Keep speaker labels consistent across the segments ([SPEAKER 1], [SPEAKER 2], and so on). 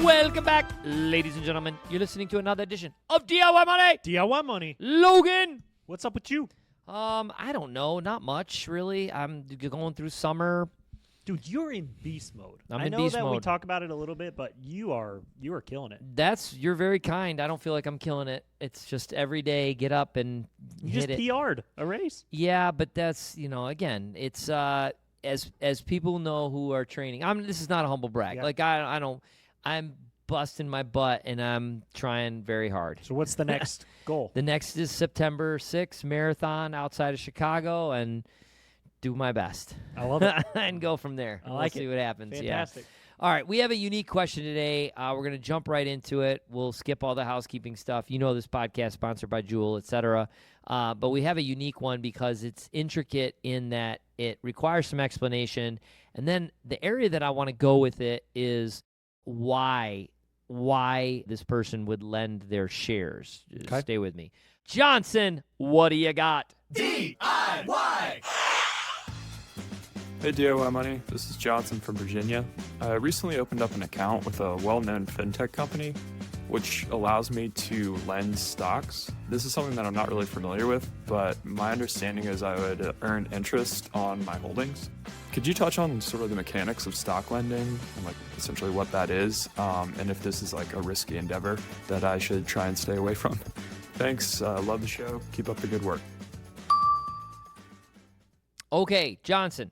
[SPEAKER 1] Welcome back, ladies and gentlemen. You're listening to another edition of DIY Money.
[SPEAKER 2] DIY money.
[SPEAKER 1] Logan.
[SPEAKER 2] What's up with you?
[SPEAKER 1] I don't know. Not much, really. I'm going through summer.
[SPEAKER 2] Dude, you're in beast mode.
[SPEAKER 1] I'm
[SPEAKER 2] I
[SPEAKER 1] in
[SPEAKER 2] know
[SPEAKER 1] beast
[SPEAKER 2] that we
[SPEAKER 1] mode.
[SPEAKER 2] talk about it a little bit, but you are killing it.
[SPEAKER 1] You're very kind. I don't feel like I'm killing it. It's just every day, get up and
[SPEAKER 2] You
[SPEAKER 1] hit
[SPEAKER 2] just
[SPEAKER 1] it.
[SPEAKER 2] PR'd a race.
[SPEAKER 1] Yeah, but that's, again, it's as people know who are training. This is not a humble brag.
[SPEAKER 2] Yeah.
[SPEAKER 1] Like I'm busting my butt and I'm trying very hard.
[SPEAKER 2] So what's the next goal?
[SPEAKER 1] The next is September 6th marathon outside of Chicago and do my best.
[SPEAKER 2] I love it.
[SPEAKER 1] And go from there.
[SPEAKER 2] I like
[SPEAKER 1] we'll see
[SPEAKER 2] it.
[SPEAKER 1] what happens.
[SPEAKER 2] Fantastic.
[SPEAKER 1] Yeah. All right, we have a unique question today. We're going to jump right into it. We'll skip all the housekeeping stuff. You know this podcast sponsored by Jewel, etc. But we have a unique one because it's intricate in that it requires some explanation. And then the area that I want to go with it is why this person would lend their shares. Just
[SPEAKER 2] Okay.
[SPEAKER 1] Stay with me. Johnson, what do you got?
[SPEAKER 3] DIY! Hey DIY Money, this is Johnson from Virginia. I recently opened up an account with a well-known fintech company, which allows me to lend stocks. This is something that I'm not really familiar with, but my understanding is I would earn interest on my holdings. Could you touch on sort of the mechanics of stock lending and like essentially what that is, and if this is like a risky endeavor that I should try and stay away from? Thanks, love the show, keep up the good work.
[SPEAKER 1] Okay, Johnson.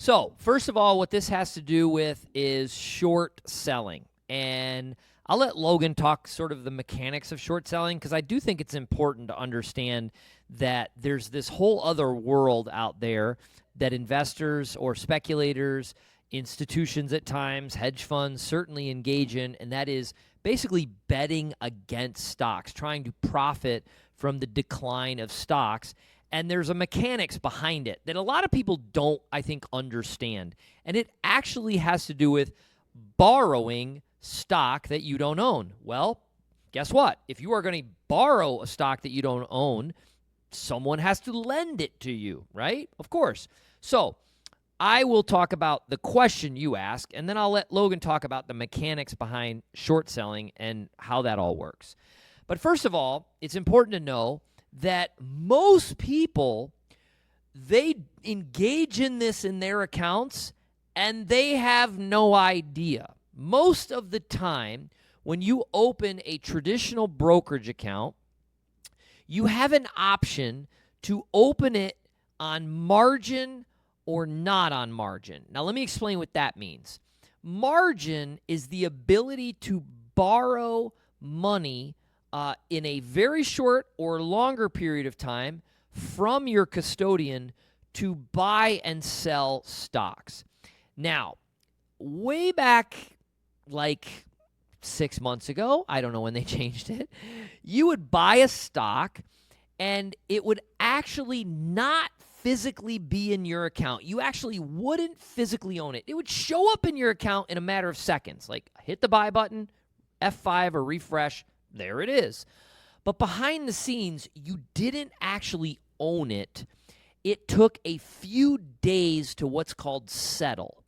[SPEAKER 1] So, first of all, what this has to do with is short selling. And I'll let Logan talk sort of the mechanics of short selling because I do think it's important to understand that there's this whole other world out there that investors or speculators, institutions at times, hedge funds certainly engage in, and that is basically betting against stocks, trying to profit from the decline of stocks. And there's a mechanics behind it that a lot of people don't, I think, understand. And it actually has to do with borrowing stock that you don't own. Well, guess what? If you are going to borrow a stock that you don't own, someone has to lend it to you, right? Of course. So I will talk about the question you ask, and then I'll let Logan talk about the mechanics behind short selling and how that all works. But first of all, it's important to know that most people, they engage in this in their accounts and they have no idea. Most of the time, when you open a traditional brokerage account, you have an option to open it on margin or not on margin. Now, let me explain what that means. Margin is the ability to borrow money in a very short or longer period of time from your custodian to buy and sell stocks. Now, way back like 6 months ago, I don't know when they changed it, you would buy a stock and it would actually not physically be in your account. You actually wouldn't physically own it. It would show up in your account in a matter of seconds. Like hit the buy button, F5 or refresh, there it is. But behind the scenes, you didn't actually own it. It took a few days to what's called settle.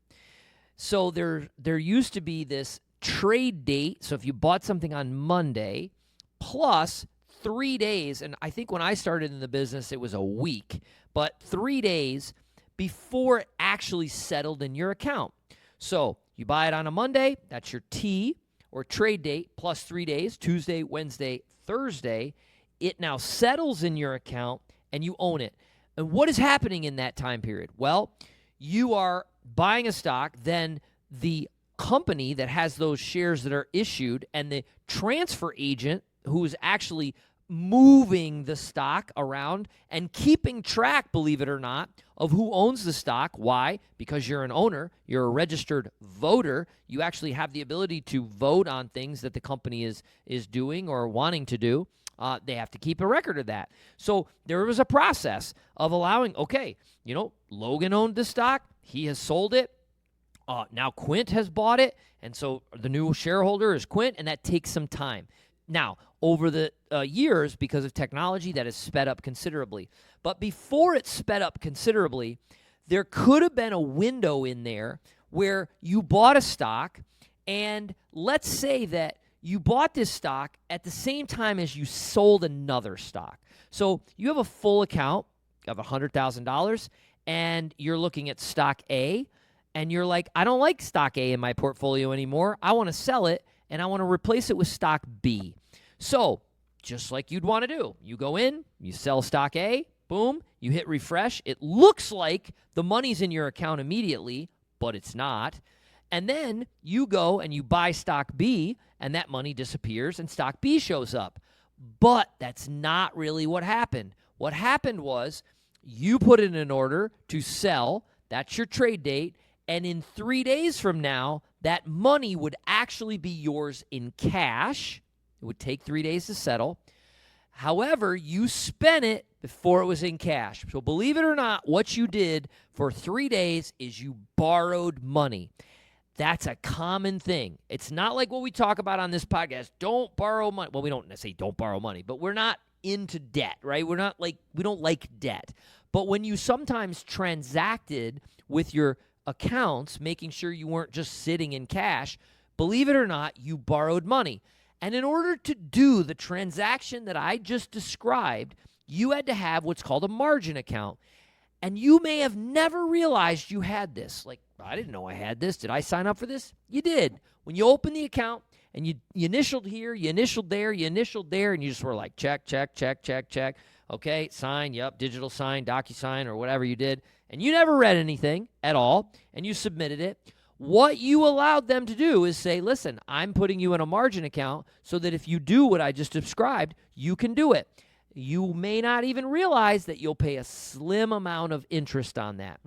[SPEAKER 1] So there used to be this trade date. So if you bought something on Monday, plus 3 days, and I think when I started in the business, it was a week, but 3 days before it actually settled in your account. So you buy it on a Monday, that's your T, or trade date, plus 3 days, Tuesday, Wednesday, Thursday, it now settles in your account and you own it. And what is happening in that time period? Well, you are buying a stock, then the company that has those shares that are issued and the transfer agent who is actually moving the stock around and keeping track, believe it or not, of who owns the stock. Why? Because you're an owner, you're a registered voter, you actually have the ability to vote on things that the company is doing or wanting to do. They have to keep a record of that. So there was a process of allowing, okay, Logan owned the stock, he has sold it, now Quint has bought it, and so the new shareholder is Quint, and that takes some time. Now, over the years, because of technology, that has sped up considerably. But before it sped up considerably, there could have been a window in there where you bought a stock And let's say that you bought this stock at the same time as you sold another stock. So you have a full account of $100,000 and you're looking at stock A and you're like, I don't like stock A in my portfolio anymore. I want to sell it and I want to replace it with stock B. So just like you'd want to do, you go in, you sell stock A, boom, you hit refresh. It looks like the money's in your account immediately, but it's not. And then you go and you buy stock B, and that money disappears, and stock B shows up. But that's not really what happened. What happened was you put in an order to sell. That's your trade date. And in 3 days from now, that money would actually be yours in cash. It would take 3 days to settle. However, you spent it before it was in cash. So believe it or not, what you did for 3 days is you borrowed money. That's a common thing. It's not like what we talk about on this podcast. Don't borrow money. Well, we don't say don't borrow money, but we're not into debt, right? We don't like debt. But when you sometimes transacted with your accounts, making sure you weren't just sitting in cash, believe it or not, you borrowed money. And in order to do the transaction that I just described, you had to have what's called a margin account. And you may have never realized you had this. Like, I didn't know I had this. Did I sign up for this? You did. When you opened the account and you initialed here, you initialed there, you initialed there, and you just were like, check, check, check, check, check. Okay, sign, yep, digital sign, DocuSign, or whatever you did. And you never read anything at all, and you submitted it. What you allowed them to do is say, listen, I'm putting you in a margin account so that if you do what I just described, you can do it. You may not even realize that you'll pay a slim amount of interest on that.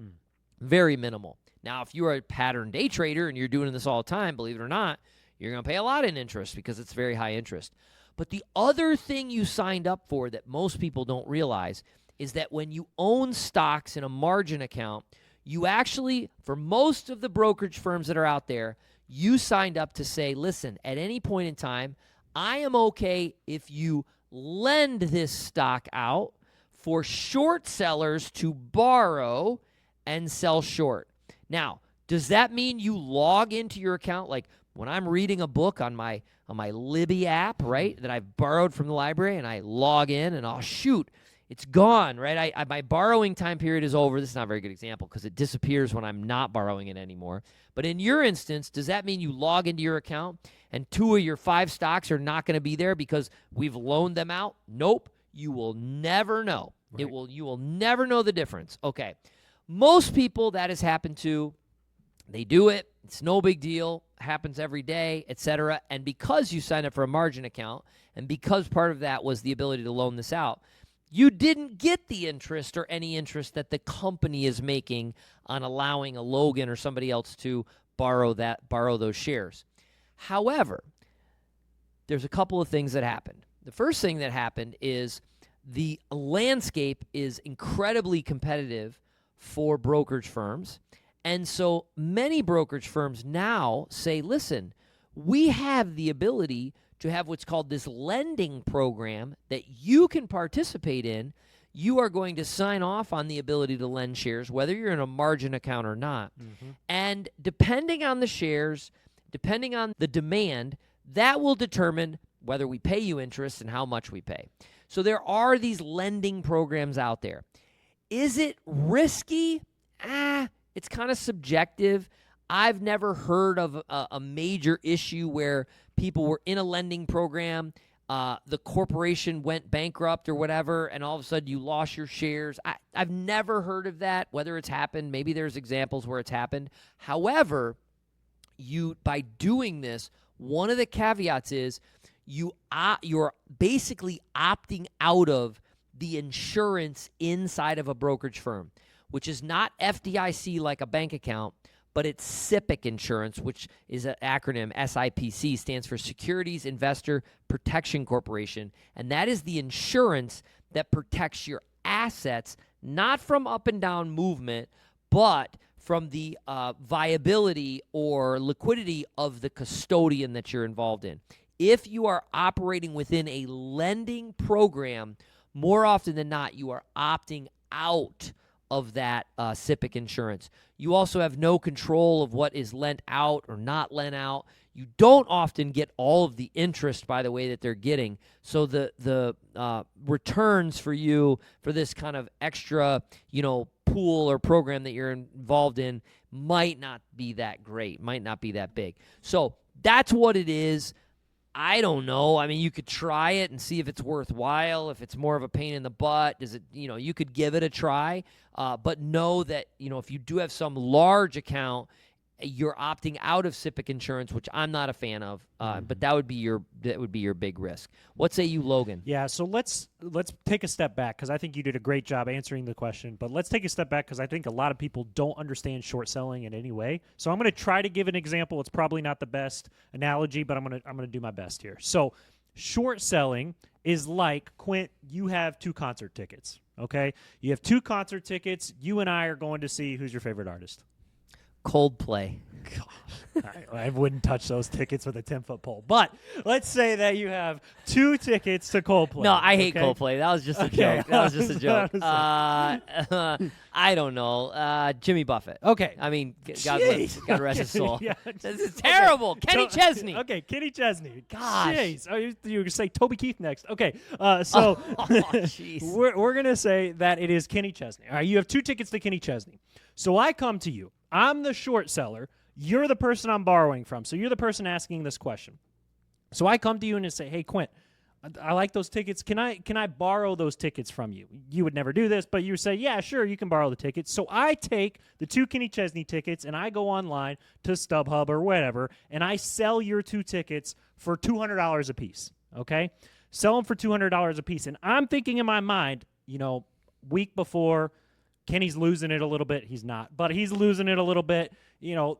[SPEAKER 1] Very minimal. Now, if you're a pattern day trader and you're doing this all the time, believe it or not, you're going to pay a lot in interest because it's very high interest. But the other thing you signed up for that most people don't realize is that when you own stocks in a margin account, you actually, for most of the brokerage firms that are out there, you signed up to say, listen, at any point in time, I am okay if you lend this stock out for short sellers to borrow and sell short. Now, does that mean you log into your account? Like when I'm reading a book on my Libby app, right, that I've borrowed from the library, and I log in and, oh, shoot, it's gone, right? My borrowing time period is over. This is not a very good example because it disappears when I'm not borrowing it anymore. But in your instance, does that mean you log into your account and 2 of your 5 stocks are not going to be there because we've loaned them out? Nope. You will never know.
[SPEAKER 2] Right.
[SPEAKER 1] You will never know the difference. Okay. Most people that has happened to, they do it. It's no big deal. Happens every day, etc. And because you signed up for a margin account, and because part of that was the ability to loan this out, you didn't get the interest or any interest that the company is making on allowing a Logan or somebody else to borrow those shares. However, there's a couple of things that happened. The first thing that happened is the landscape is incredibly competitive for brokerage firms. And so many brokerage firms now say, listen, we have the ability to have what's called this lending program that you can participate in. You are going to sign off on the ability to lend shares, whether you're in a margin account or not. Mm-hmm. And depending on the shares, depending on the demand, that will determine whether we pay you interest and how much we pay. So there are these lending programs out there. Is it risky? It's kind of subjective. I've never heard of a major issue where people were in a lending program, the corporation went bankrupt or whatever, and all of a sudden you lost your shares. I've never heard of that, whether it's happened. Maybe there's examples where it's happened. However, by doing this, one of the caveats is you're basically opting out of the insurance inside of a brokerage firm, which is not FDIC like a bank account, but it's SIPC insurance, which is an acronym. SIPC stands for Securities Investor Protection Corporation, and that is the insurance that protects your assets, not from up and down movement, but from the viability or liquidity of the custodian that you're involved in. If you are operating within a lending program, more often than not, you are opting out of that SIPC insurance. You also have no control of what is lent out or not lent out. You don't often get all of the interest, by the way, that they're getting. So the returns for you for this kind of extra, pool or program that you're involved in might not be that great, might not be that big. So that's what it is. I don't know. I mean, you could try it and see if it's worthwhile, if it's more of a pain in the butt. Does it, you could give it a try. But know that, if you do have some large account, you're opting out of SIPC insurance, which I'm not a fan of. But that would be your big risk. What say you, Logan?
[SPEAKER 2] Yeah, so let's take a step back, because I think you did a great job answering the question. But let's take a step back, because I think a lot of people don't understand short selling in any way. So I'm going to try to give an example. It's probably not the best analogy, but I'm going to do my best here. So short selling is like, Quint, you have 2 concert tickets. Okay, you have 2 concert tickets. You and I are going to see, who's your favorite artist?
[SPEAKER 1] Coldplay.
[SPEAKER 2] I wouldn't touch those tickets with a 10-foot pole. But let's say that you have 2 tickets to Coldplay.
[SPEAKER 1] No, I hate
[SPEAKER 2] okay?
[SPEAKER 1] Coldplay. That was just a joke. That was just a joke. I don't know. Jimmy Buffett.
[SPEAKER 2] Okay.
[SPEAKER 1] I mean, God rest his soul.
[SPEAKER 2] Yeah.
[SPEAKER 1] This is terrible.
[SPEAKER 2] Okay.
[SPEAKER 1] Kenny Chesney.
[SPEAKER 2] Okay, Kenny Chesney.
[SPEAKER 1] Gosh.
[SPEAKER 2] Jeez. Oh, you were going to say Toby Keith next. Okay. So
[SPEAKER 1] Jeez.
[SPEAKER 2] we're going to say that it is Kenny Chesney. All right, you have 2 tickets to Kenny Chesney. So I come to you. I'm the short seller. You're the person I'm borrowing from. So you're the person asking this question. So I come to you and say, hey, Quint, I like those tickets. Can I borrow those tickets from you? You would never do this, but you say, yeah, sure, you can borrow the tickets. So I take the 2 Kenny Chesney tickets and I go online to StubHub or whatever, and I sell your 2 tickets for $200 a piece, okay? Sell them for $200 a piece. And I'm thinking in my mind, week before, Kenny's losing it a little bit. He's not, but he's losing it a little bit.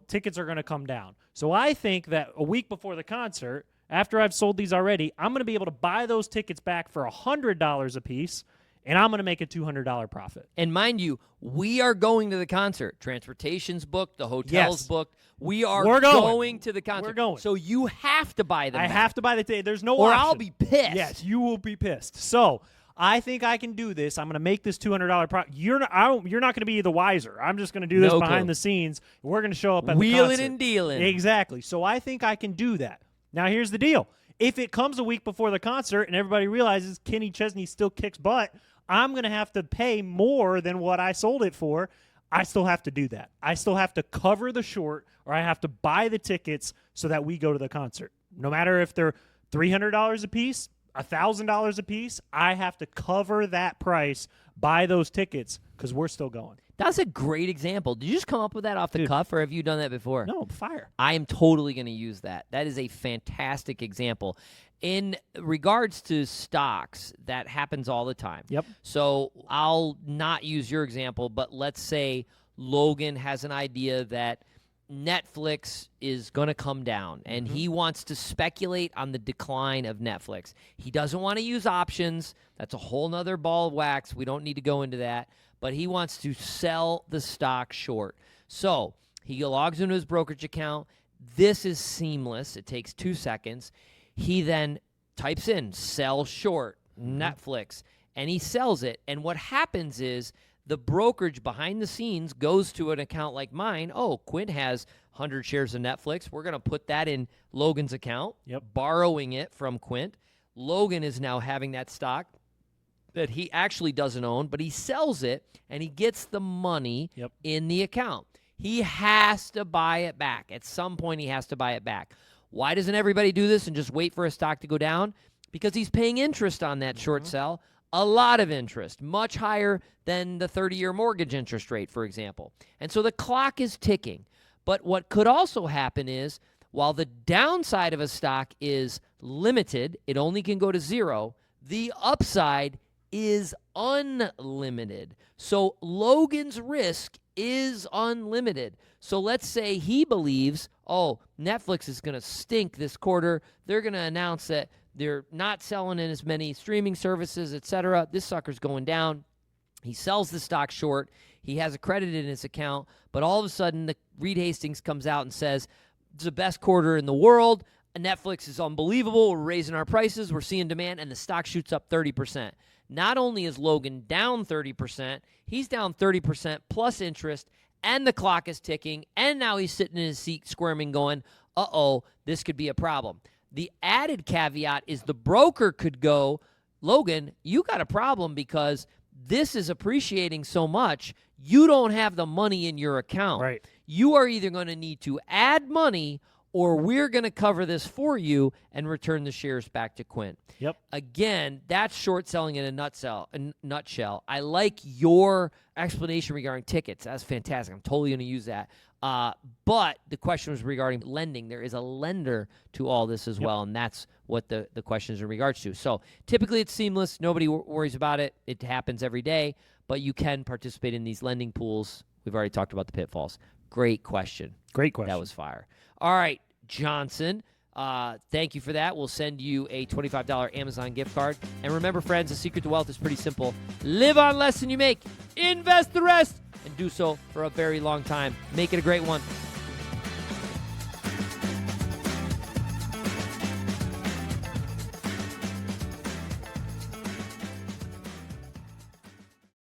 [SPEAKER 2] Tickets are going to come down. So I think that a week before the concert, after I've sold these already, I'm going to be able to buy those tickets back for $100 a piece, and I'm going to make a $200 profit.
[SPEAKER 1] And mind you, we are going to the concert. Transportation's booked. The hotel's booked. We're going to the concert.
[SPEAKER 2] We're going.
[SPEAKER 1] So you have to buy them.
[SPEAKER 2] I have to buy the ticket. There's no
[SPEAKER 1] or
[SPEAKER 2] option.
[SPEAKER 1] I'll be pissed.
[SPEAKER 2] Yes, you will be pissed. So I think I can do this. I'm going to make this $200 profit. You're not going to be the wiser. I'm just going to do this behind the scenes. We're going to show up at the concert.
[SPEAKER 1] Wheeling and dealing.
[SPEAKER 2] Exactly. So I think I can do that. Now, here's the deal. If it comes a week before the concert and everybody realizes Kenny Chesney still kicks butt, I'm going to have to pay more than what I sold it for. I still have to do that. I still have to cover the short, or I have to buy the tickets so that we go to the concert. No matter if they're $300 a piece, $1,000 a piece, I have to cover that price, buy those tickets, because we're still going.
[SPEAKER 1] That's a great example. Did you just come up with that off the cuff, or have you done that before?
[SPEAKER 2] No, fire.
[SPEAKER 1] I am totally going to use that. That is a fantastic example. In regards to stocks, that happens all the time.
[SPEAKER 2] Yep.
[SPEAKER 1] So I'll not use your example, but let's say Logan has an idea that Netflix is going to come down, and he wants to speculate on the decline of Netflix. He doesn't want to use options. That's a whole nother ball of wax. We don't need to go into that. But he wants to sell the stock short. So he logs into his brokerage account. This is seamless. It takes 2 seconds. He then types in sell short Netflix, and he sells it. And what happens is the brokerage behind the scenes goes to an account like mine. Oh, Quint has 100 shares of Netflix. We're going to put that in Logan's account, borrowing it from Quint. Logan is now having that stock that he actually doesn't own, but he sells it, and he gets the money in the account. He has to buy it back. At some point, he has to buy it back. Why doesn't everybody do this and just wait for a stock to go down? Because he's paying interest on that short sell. A lot of interest, much higher than the 30-year mortgage interest rate, for example. And so the clock is ticking. But what could also happen is, while the downside of a stock is limited, it only can go to 0, the upside is unlimited. So Logan's risk is unlimited. So let's say he believes, oh, Netflix is going to stink this quarter. They're going to announce that they're not selling in as many streaming services, etc. This sucker's going down. He sells the stock short. He has a credit in his account, but all of a sudden, Reed Hastings comes out and says, it's the best quarter in the world. Netflix is unbelievable. We're raising our prices. We're seeing demand, and the stock shoots up 30%. not only is Logan down 30%, he's down 30% plus interest, and the clock is ticking, and now he's sitting in his seat squirming going, uh-oh, this could be a problem. The added caveat is the broker could go, Logan, you got a problem because this is appreciating so much, you don't have the money in your account.
[SPEAKER 2] Right.
[SPEAKER 1] You are either going to need to add money or we're going to cover this for you and return the shares back to Quint.
[SPEAKER 2] Yep.
[SPEAKER 1] Again, that's short selling in a nutshell. I like your explanation regarding tickets. That's fantastic. I'm totally going to use that. But the question was regarding lending. There is a lender to all this as well, and that's what the question is in regards to. So typically it's seamless. Nobody worries about it. It happens every day, but you can participate in these lending pools. We've already talked about the pitfalls. Great question.
[SPEAKER 2] Great question.
[SPEAKER 1] That was fire. All right, Johnson, thank you for that. We'll send you a $25 Amazon gift card. And remember, friends, the secret to wealth is pretty simple. Live on less than you make, invest the rest, and do so for a very long time. Make it a great one.